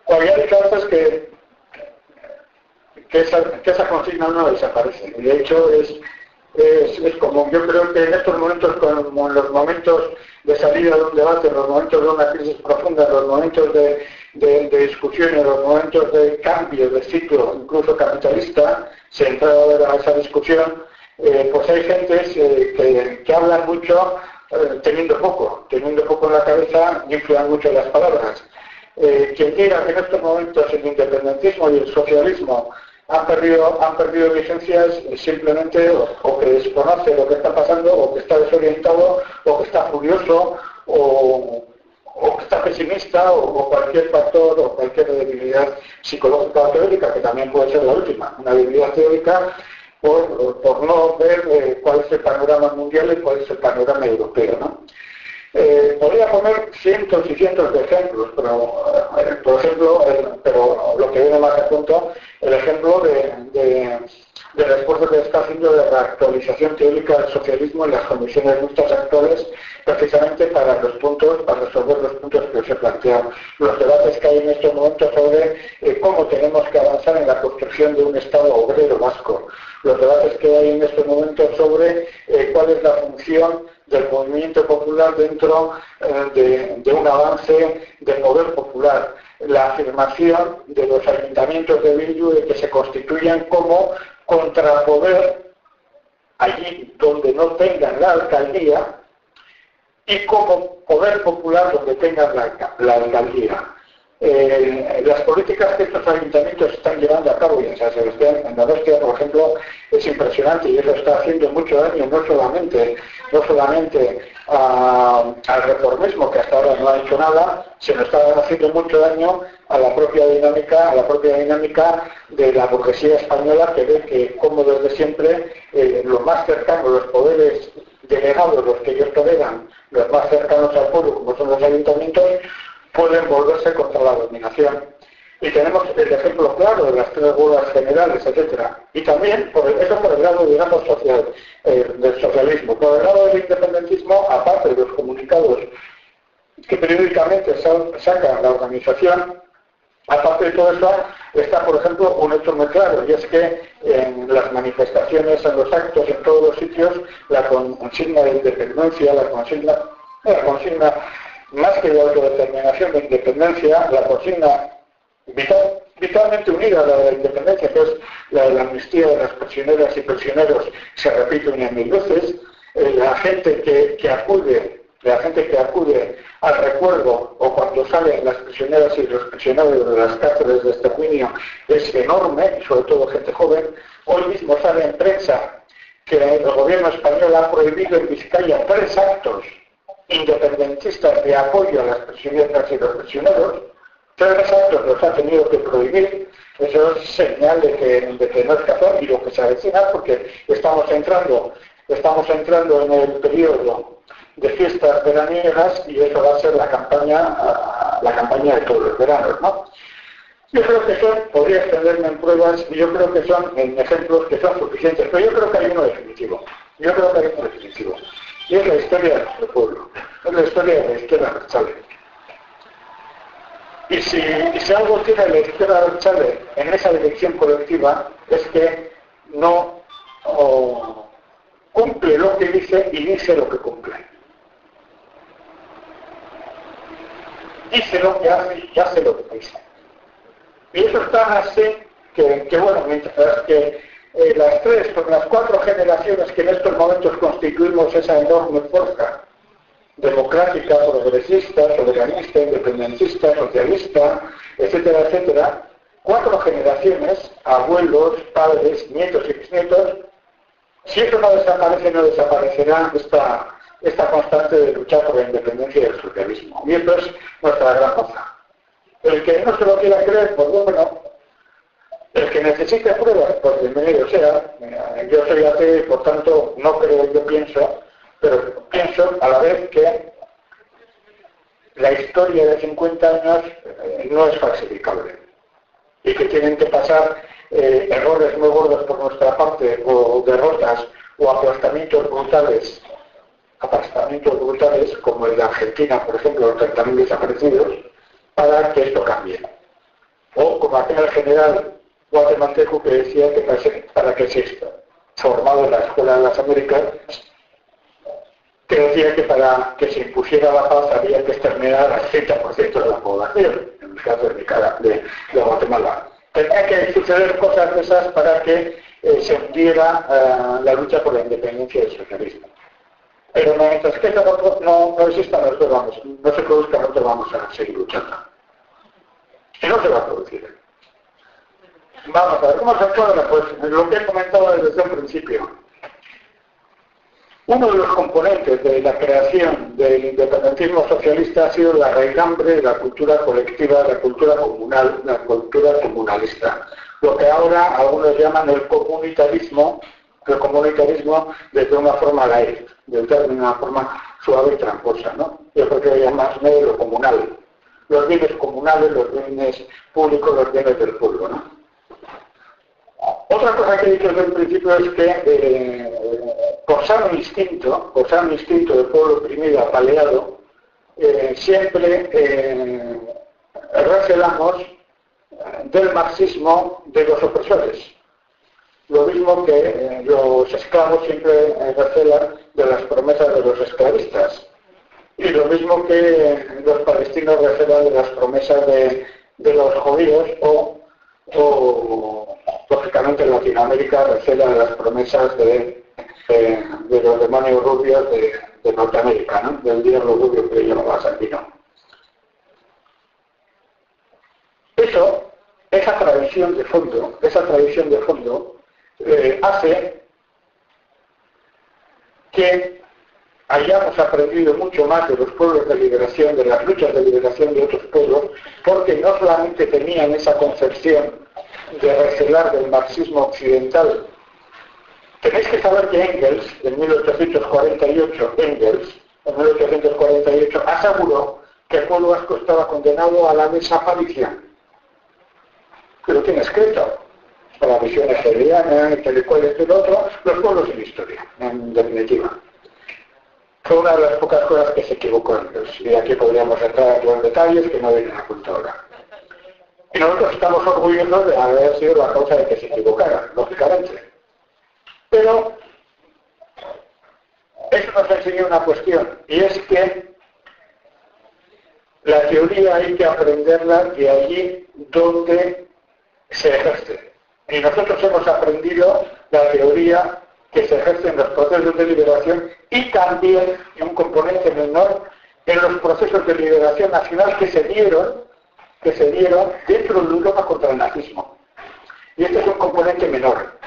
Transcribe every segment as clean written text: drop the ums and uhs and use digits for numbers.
Había dicho antes que esa consigna no desaparece. De hecho, es como, yo creo que en estos momentos, como en los momentos de salida de un debate, en los momentos de una crisis profunda, en los momentos de discusión, en los momentos de cambio de ciclo, incluso capitalista, centrado en esa discusión, pues hay gentes que hablan mucho teniendo poco en la cabeza y influyen mucho en las palabras. Quien diga que en estos momentos el independentismo y el socialismo han perdido vigencias simplemente o que desconoce lo que está pasando, o que está desorientado, o que está furioso, o que está pesimista, o cualquier factor, o cualquier debilidad psicológica o teórica, que también puede ser la última, una debilidad teórica por no ver cuál es el panorama mundial y cuál es el panorama europeo, ¿no? Podría poner cientos y cientos de ejemplos, pero por ejemplo, pero lo que viene más a punto, el ejemplo del esfuerzo que se está haciendo de reactualización teórica del socialismo en las condiciones mixtas actuales, precisamente para resolver los puntos que os he planteado. Los debates que hay en estos momentos sobre cómo tenemos que avanzar en la construcción de un Estado obrero vasco. Los debates que hay en estos momentos sobre cuál es la función del movimiento popular dentro de un avance del poder popular. La afirmación de los ayuntamientos de Bildu de que se constituyan como contrapoder allí donde no tengan la alcaldía y como poder popular donde tengan la alcaldía. Las políticas que estos ayuntamientos están llevando a cabo, y en San Sebastián, en Donostia, por ejemplo, es impresionante, y eso está haciendo mucho daño no solamente al reformismo, que hasta ahora no ha hecho nada, sino está haciendo mucho daño a la propia dinámica de la burguesía española, que ve que, como desde siempre, lo más cercano, los poderes delegados, los que ellos toleran, los más cercanos al pueblo, como son los ayuntamientos, pueden volverse contra la dominación. Y tenemos el ejemplo claro de las 3 huelgas generales, etcétera. Y también, por el lado, digamos, social, del socialismo. Por el lado del independentismo, aparte de los comunicados que periódicamente saca la organización, aparte de todo eso, está, por ejemplo, un hecho muy claro, y es que en las manifestaciones, en los actos, en todos los sitios, la consigna de independencia, la consigna más que de autodeterminación de independencia, la consigna vitalmente unida a la de la independencia, que es la de la amnistía de las prisioneras y prisioneros, se repite una y mil veces. La gente que acude al recuerdo, o cuando salen las prisioneras y los prisioneros de las cárceles de exterminio, es enorme, sobre todo gente joven. Hoy mismo sale en prensa que el gobierno español ha prohibido en Vizcaya 3 actos independentistas de apoyo a las prisioneras y los prisioneros. 3 actos los ha tenido que prohibir. Eso es señal de que no es capaz, y lo que se avecina, porque estamos entrando en el periodo de fiestas veraniegas, y eso va a ser la campaña de todos los veranos, ¿no? Yo creo que podría extenderme en pruebas, y yo creo que son en ejemplos que son suficientes, pero yo creo que hay uno definitivo. Y es la historia de nuestro pueblo, es la historia de la izquierda abertzale. Y si algo tiene la izquierda abertzale en esa dirección colectiva, es que no cumple lo que dice y dice lo que cumple. Dice lo que hace y hace lo que dice. Y eso es tan así que bueno, mientras que las 4 generaciones que en estos momentos constituimos esa enorme fuerza democrática, progresista, soberanista, independentista, socialista, etcétera, etcétera, 4 generaciones, abuelos, padres, nietos y bisnietos, si eso no desaparece, no desaparecerá esta constante de luchar por la independencia y el socialismo. Y esto es nuestra gran cosa. El que no se lo quiera creer, pues bueno, el que necesite pruebas, pues bienvenido sea. Yo soy ateo y por tanto no creo, pero pienso a la vez que la historia de 50 años no es falsificable y que tienen que pasar errores muy gordos por nuestra parte, o derrotas, o aplastamientos brutales, como el de Argentina, por ejemplo, los 30.000 desaparecidos, para que esto cambie. como aquel general guatemalteco que decía que para que se formado en la Escuela de las Américas, que decía que para que se impusiera la paz había que exterminar al 30% de la población, en el caso de Guatemala. Tenía que suceder cosas de esas para que se hundiera la lucha por la independencia del socialismo. Pero mientras que eso no exista, no se produzca, nosotros vamos a seguir luchando. Y no se va a producir. Vamos a ver, ¿cómo se puede? Pues lo que he comentado desde un principio. Uno de los componentes de la creación del independentismo socialista ha sido la raigambre de la cultura colectiva, la cultura comunal, la cultura comunalista. Lo que ahora algunos llaman el comunitarismo desde una forma light, desde una forma suave y tramposa, ¿no? Yo creo que llamarme lo comunal. Los bienes comunales, los bienes públicos, los bienes del pueblo, ¿no? Otra cosa que he dicho desde el principio es que por sano instinto del pueblo oprimido, apaleado, siempre recelamos del marxismo de los opresores. Lo mismo que los esclavos siempre recelan de las promesas de los esclavistas. Y lo mismo que los palestinos recelan de las promesas de los judíos o lógicamente en Latinoamérica recela de las promesas de los demonios rubios de Norteamérica, ¿no? Del diablo rubio que llamaba Santino. Esa tradición de fondo hace que hayamos aprendido mucho más de los pueblos de liberación, de las luchas de liberación de otros pueblos, porque no solamente tenían esa concepción de recelar del marxismo occidental. Tenéis que saber que Engels, en 1848, aseguró que el pueblo vasco estaba condenado a la desaparición. Que lo tiene escrito. Para la visión hegeliana, intelectual, y lo otro, los pueblos en historia, en definitiva. Fue una de las pocas cosas que se equivocó Engels. Y aquí podríamos entrar en los detalles que no vienen a cuenta ahora. Y nosotros estamos orgullosos de haber sido la causa de que se equivocara, lógicamente. Pero eso nos enseña una cuestión, y es que la teoría hay que aprenderla de allí donde se ejerce. Y nosotros hemos aprendido la teoría que se ejerce en los procesos de liberación y también, en un componente menor, en los procesos de liberación nacional que se dieron dentro de Europa contra el nazismo. Y este es un componente menor,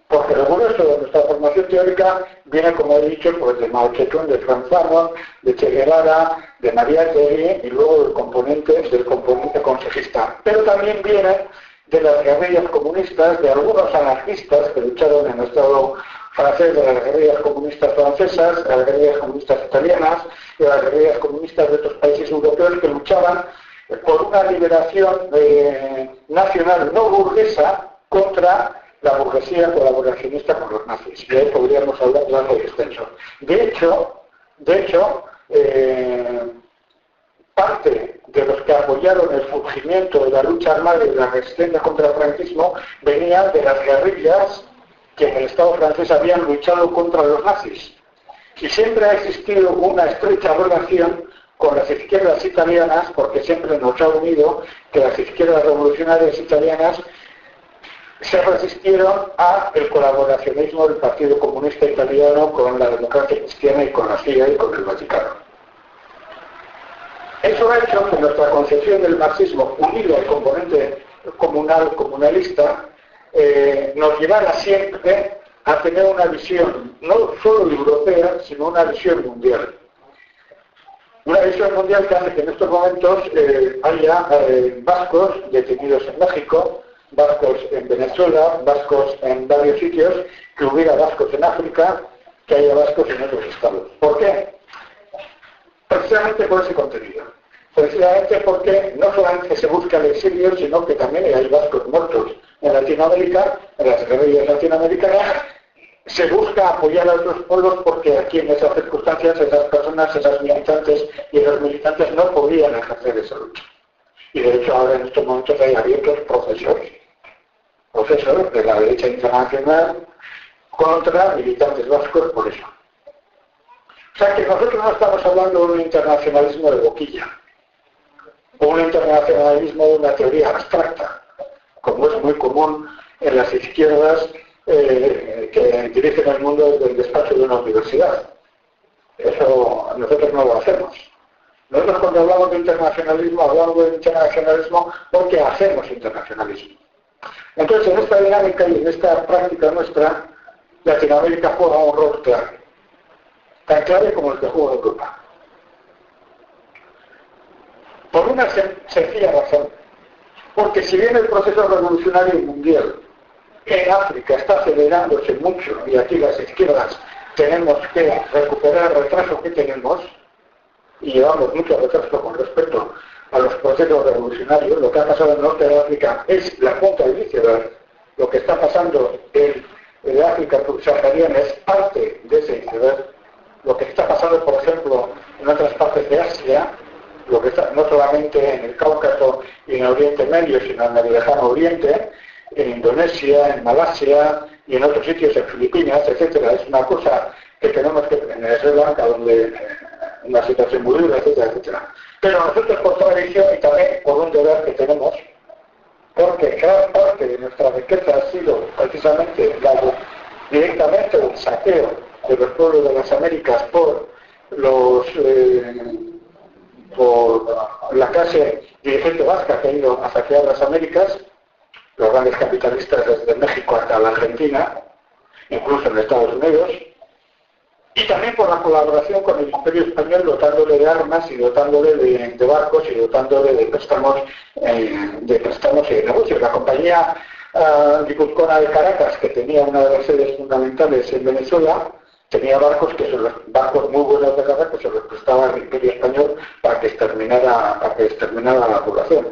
porque lo grueso de nuestra formación teórica viene, como he dicho, pues de Mao Zedong, de Franz Fanon, de Che Guevara, de María Curie y luego del componente consejista. Pero también viene de las guerrillas comunistas, de algunos anarquistas que lucharon en el Estado francés, de las guerrillas comunistas francesas, de las guerrillas comunistas italianas, de las guerrillas comunistas de otros países europeos que luchaban por una liberación nacional no burguesa contra la burguesía colaboracionista con los nazis. Y ahí podríamos hablar largo y extenso. De hecho, parte de los que apoyaron el surgimiento de la lucha armada y de la resistencia contra el franquismo venían de las guerrillas que en el Estado francés habían luchado contra los nazis. Y siempre ha existido una estrecha relación con las izquierdas italianas, porque siempre nos ha unido que las izquierdas revolucionarias italianas se resistieron al colaboracionismo del Partido Comunista Italiano con la democracia cristiana y con la CIA y con el Vaticano. Eso ha hecho que nuestra concepción del marxismo, unido al componente comunalista, nos llevara siempre a tener una visión no solo europea, sino una visión mundial. Una visión mundial que hace que en estos momentos haya vascos detenidos en México, vascos en Venezuela, vascos en varios sitios, que hubiera vascos en África, que haya vascos en otros estados. ¿Por qué? Precisamente por ese contenido. Precisamente porque no solamente se busca el exilio, sino que también hay vascos muertos en Latinoamérica, en las guerrillas latinoamericanas. Se busca apoyar a otros pueblos porque aquí en esas circunstancias esas personas, esas militantes y esos militantes no podían ejercer esa lucha. Y de hecho ahora en estos momentos hay abiertos procesos de la derecha internacional contra militantes vascos por eso. O sea que nosotros no estamos hablando de un internacionalismo de boquilla, o un internacionalismo de una teoría abstracta, como es muy común en las izquierdas que dirigen el mundo desde el despacho de una universidad. Eso nosotros no lo hacemos. Nosotros cuando hablamos de internacionalismo porque hacemos internacionalismo. Entonces en esta dinámica y en esta práctica nuestra, Latinoamérica juega un rol clave, tan clave como el que juega Europa. Por una sencilla razón, porque si bien el proceso revolucionario mundial en África está acelerándose mucho y aquí las izquierdas tenemos que recuperar el retraso que tenemos, y llevamos mucho retraso con respecto a los procesos revolucionarios, lo que ha pasado en el norte de África es la punta del iceberg, lo que está pasando en África subsahariana es parte de ese iceberg, lo que está pasando, por ejemplo, en otras partes de Asia, lo que está, no solamente en el Cáucaso y en el Oriente Medio, sino en el lejano Oriente, en Indonesia, en Malasia y en otros sitios, en Filipinas, etcétera. Es una cosa que tenemos que, en Sri Lanka, donde una situación muy dura, etcétera, etcétera. Pero nosotros por tradición y también por un deber que tenemos, porque gran parte de nuestra riqueza ha sido precisamente directamente el saqueo de los pueblos de las Américas por la clase dirigente vasca que ha ido a saquear las Américas, los grandes capitalistas desde México hasta la Argentina, incluso en Estados Unidos, y también por la colaboración con el Imperio Español, dotándole de armas y dotándole de barcos y dotándole de préstamos y de negocios. La compañía guipuzcoana de Caracas, que tenía una de las sedes fundamentales en Venezuela, tenía barcos barcos muy buenos de guerra que se los prestaba al Imperio Español para que exterminara la población.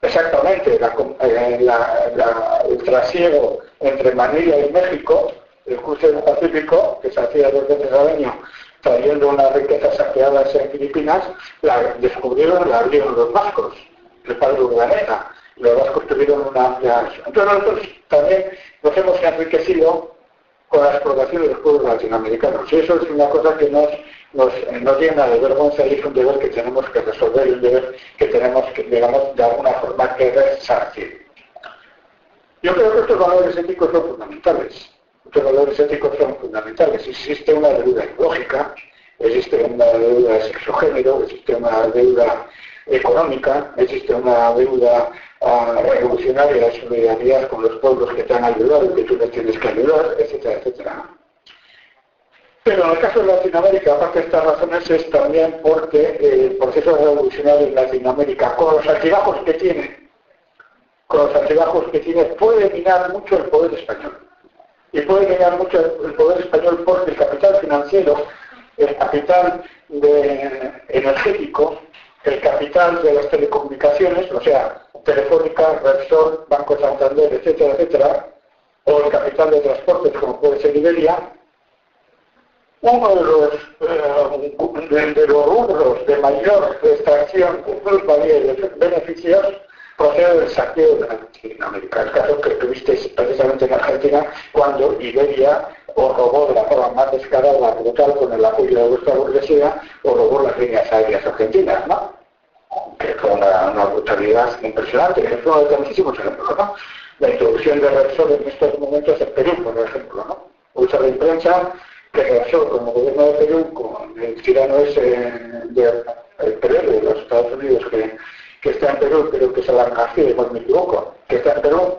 Exactamente, el trasiego entre Manila y México, el cruce del Pacífico, que se hacía 2 veces al año, trayendo unas riquezas saqueadas en Filipinas, la abrieron los vascos, el padre Urdaneta. Los vascos tuvieron una amplia... Entonces nosotros también nos hemos enriquecido con la explotación de los pueblos latinoamericanos. Y eso es una cosa que nos llena de vergüenza y es un deber que tenemos que resolver y un deber que tenemos que, digamos, de alguna forma que resarcir. Yo creo que estos valores éticos son fundamentales. Estos valores éticos son fundamentales. Existe una deuda ecológica, existe una deuda de sexogénero, existe una deuda económica, existe una deuda revolucionaria de solidaridad con los pueblos que te han ayudado y que tú les tienes que ayudar, etcétera, etcétera. Pero en el caso de Latinoamérica, aparte de estas razones, es también porque el proceso revolucionario en Latinoamérica, con los altibajos que tiene, puede minar mucho el poder español. Y puede minar mucho el poder español porque el capital financiero, el capital energético, el capital de las telecomunicaciones, o sea, Telefónica, Repsol, Banco Santander, etcétera, etcétera, o el capital de transportes como puede ser Iberia, uno de los rubros de mayor extracción de plusvalía y de beneficios procede del saqueo de Latinoamérica. El caso que tuvisteis precisamente en Argentina cuando Iberia os robó de la forma más descarada, brutal, con el apoyo de vuestra burguesía, os robó las líneas aéreas argentinas, ¿no? Que fue una brutalidad impresionante, que fue uno de muchísimos ejemplos, ¿no? La introducción de Repsol en estos momentos en Perú, por ejemplo, ¿no? Usa la imprensa que Repsol, como gobierno de Perú, con el tirano ese del Perú, de los Estados Unidos, que está en Perú, pero que es Alan García, igual me equivoco, que está en Perú,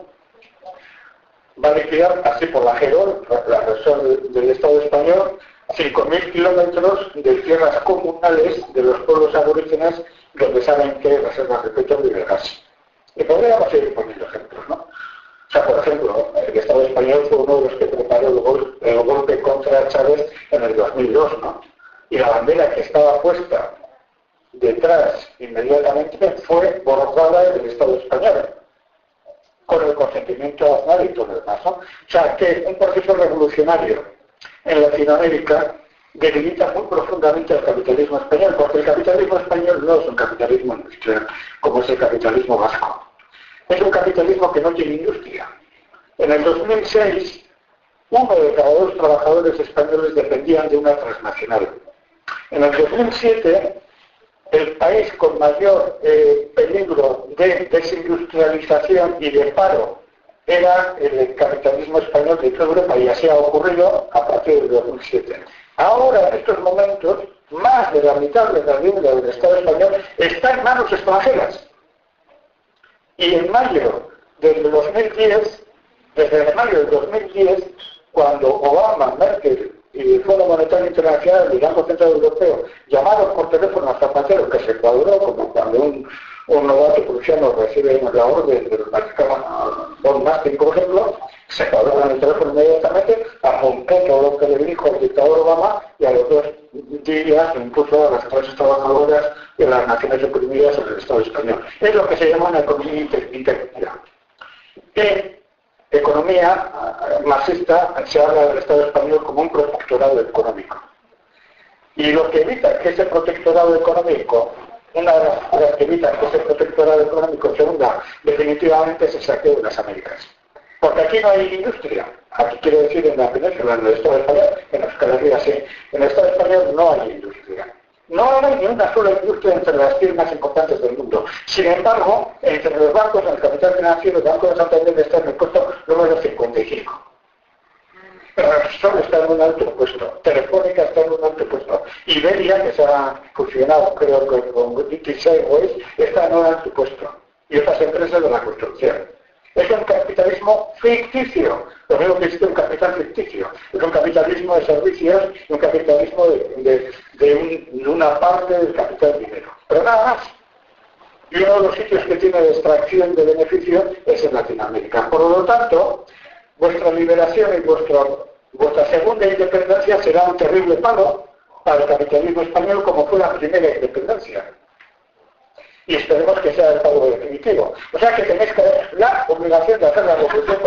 va a liquidar así por la GEROL, la Repsol del Estado español, 5.000 kilómetros de tierras comunales de los pueblos aborígenes donde saben que hay reservas de petróleo y de gas. Y podríamos seguir poniendo ejemplos, ¿no? O sea, por ejemplo, el Estado español fue uno de los que preparó el golpe contra Chávez en el 2002, ¿no? Y la bandera que estaba puesta detrás inmediatamente fue bordada del Estado español, con el consentimiento de Aznar y todo lo demás, ¿no? O sea, que un proceso revolucionario en Latinoamérica debilita muy profundamente al capitalismo español, porque el capitalismo español no es un capitalismo industrial como es el capitalismo vasco. Es un capitalismo que no tiene industria. En el 2006, uno de cada dos trabajadores españoles dependían de una transnacional. En el 2007, el país con mayor peligro de desindustrialización y de paro era el capitalismo español de toda Europa, y así ha ocurrido a partir del 2007. Ahora, en estos momentos, más de la mitad de la deuda del Estado español está en manos extranjeras. Y en mayo del 2010, desde mayo del 2010, cuando Obama, Merkel y el Fondo Monetario Internacional y el Banco Central Europeo llamaron por teléfono a Zapatero, que se cuadró como cuando un novato prusiano recibe la orden del Vaticano, Von Mastin, por ejemplo, se cuadró en el teléfono inmediatamente, apuntó todo lo que le dijo el dictador Obama, y a los 2 días impuso a las clases trabajadoras de las naciones oprimidas en el Estado español. Es lo que se llama una economía interventiva. En economía marxista se habla del Estado español como un protectorado económico. Y lo que evita que ese protectorado económico, una de las cosas que evita que ese protectorado económico se hunda definitivamente, es el saqueo de las Américas. Porque aquí no hay industria. Aquí quiero decir en la península, en el Estado español, en Euskal Herria sí. En el Estado español no hay industria. No hay ni una sola industria entre las 10 más importantes del mundo. Sin embargo, entre los bancos, en el capital financiero, el Banco de Santander está en el puesto número 55. Repsol está en un alto puesto, Telefónica está en un alto puesto, Iberia, que se ha fusionado creo que con British Airways, está en un alto puesto, y otras empresas de la construcción. Es un capitalismo ficticio, lo mismo que existe un capital ficticio, es un capitalismo de servicios, un capitalismo de una parte del capital dinero, pero nada más. Y uno de los sitios que tiene de extracción de beneficio es en Latinoamérica. Por lo tanto, vuestra liberación y vuestra segunda independencia será un terrible palo para el capitalismo español, como fue la primera independencia. Y esperemos que sea el pago definitivo. O sea que tenéis la obligación de hacer la revolución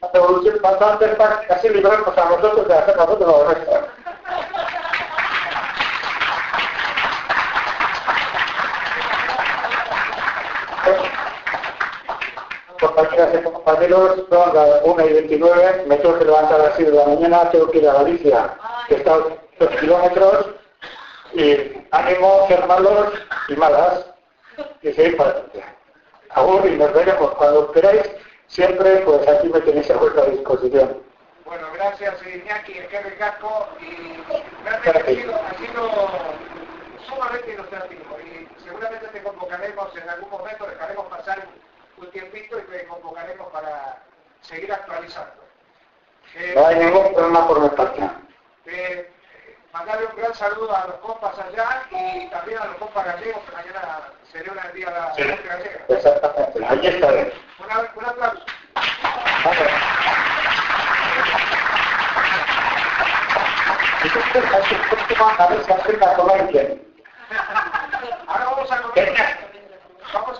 la revolución cuanto antes, para así liberarnos a nosotros de hacer nosotros lo resto. Compañeras y compañeros, son las 1:29, me tengo que levantar a las 6 de la mañana, tengo que ir a Galicia, que está a 2 kilómetros, y ánimo, ser malos y malas, y seguir para adelante. Agur, y nos veremos cuando queráis, siempre, pues aquí me tenéis a vuestra disposición. Bueno, gracias Iñaki, qué recasco, y realmente ha sido sumamente ilustrativo, y seguramente te convocaremos en algún momento, dejaremos pasar un tiempito y te convocaremos para seguir actualizando. No hay ningún problema por mi parte. Mandarle un gran saludo a los compas allá y también a los compas gallegos, que mañana celebran el día de la gente gallega. Exactamente, allí estaré. Un aplauso. Y tú a ver si acerca a comer bien. Ahora vamos a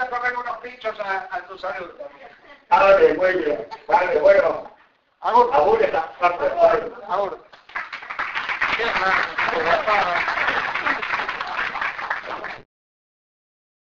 comer unos pinchos a tu salud también. Vale, muy bien. Vale, bueno. Agur. Agur esta parte. Agur.